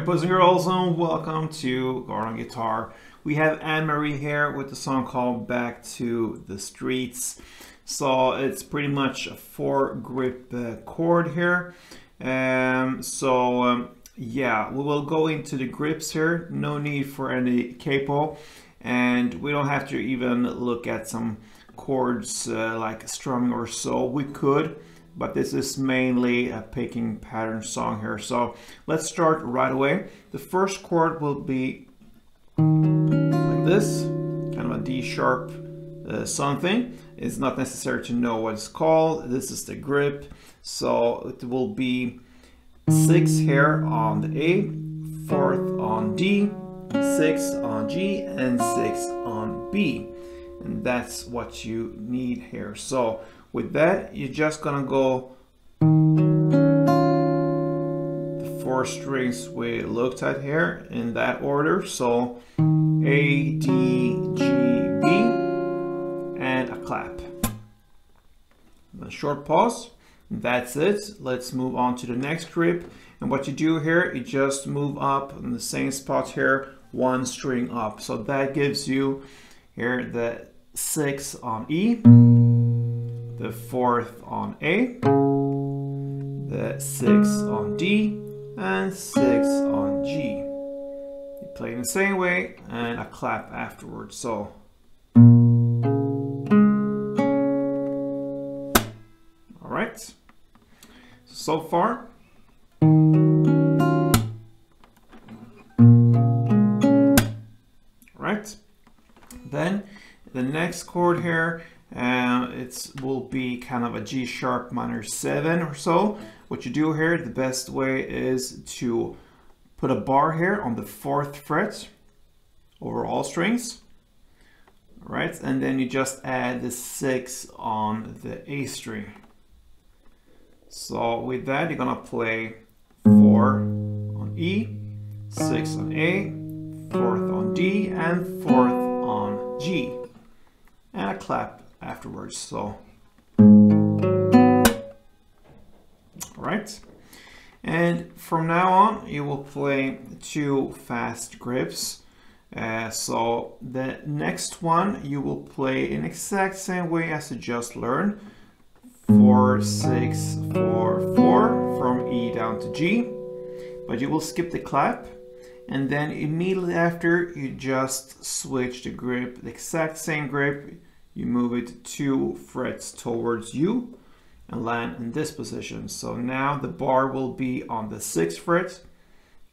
Alright, boys and girls, and welcome to Guard on Guitar. We have Anne-Marie here with the song called Back to the Streets. So it's pretty much a 4-grip chord here. Yeah, we will go into the grips here. No need for any capo, and we don't have to even look at some chords like strumming or so. We could, but this is mainly a picking pattern song here. So let's start right away. The first chord will be like this, kind of a D sharp something. It's not necessary to know what it's called. This is the grip. So it will be 6 here on the A, 4th on D, 6 on G, and 6 on B. And that's what you need here. So with that, you're just gonna go the 4 strings we looked at here in that order. So A, D, G, B, and a clap. A short pause. That's it. Let's move on to the next grip. And what you do here, you just move up in the same spot here, 1 string up. So that gives you here the 6 on E, the 4th on A, the 6 on D, and 6 on G. You play in the same way and a clap afterwards. So alright. So far. Alright. Then the next chord here, it will be kind of a G sharp minor 7 or so. What you do here, the best way is to put a bar here on the 4th fret over all strings. Right, and then you just add the 6 on the A string. So with that, you're gonna play 4 on E, 6 on A, 4th on D, and 4th on G, and a clap afterwards. So, all right. And from now on, you will play 2 fast grips. So the next one, you will play in exact same way as you just learned. 4, 6, 4, 4 from E down to G, but you will skip the clap, and then immediately after you just switch the grip, the exact same grip, you move it 2 frets towards you and land in this position. So now the bar will be on the 6th fret,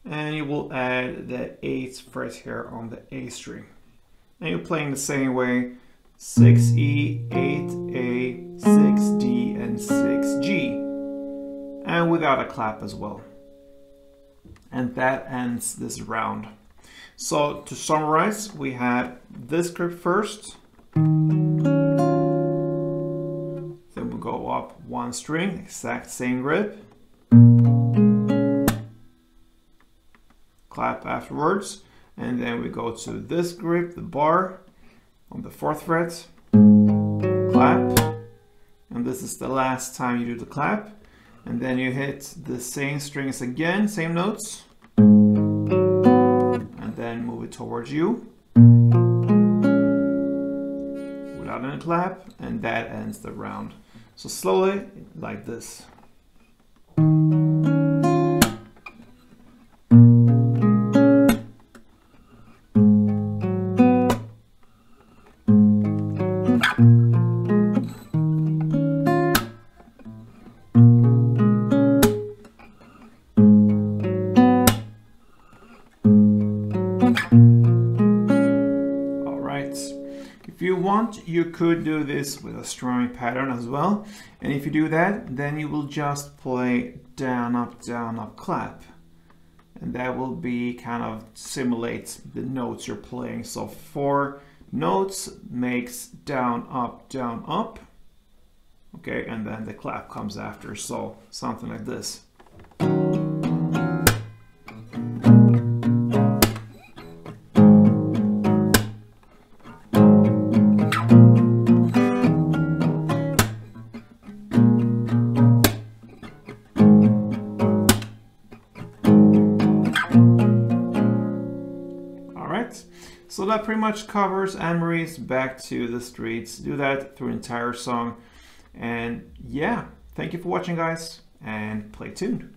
and you will add the 8th fret here on the A string, and you're playing the same way. 6E, 8A, 6D, and 6G, and without a clap as well. And that ends this round. So to summarize, we had this grip first, then we go up 1 string, exact same grip, clap afterwards, and then we go to this grip, the bar, on the 4th fret, clap, and this is the last time you do the clap, and then you hit the same strings again, same notes, and then move it towards you without any clap, and that ends the round. So slowly, like this. If you want, you could do this with a strumming pattern as well. And if you do that, then you will just play down, up, clap. And that will be kind of simulate the notes you're playing. So 4 notes makes down, up, up. Okay, and then the clap comes after. So something like this. So that pretty much covers Anne-Marie's Back to the Streets. Do that through the entire song. And yeah, thank you for watching, guys, and play tuned.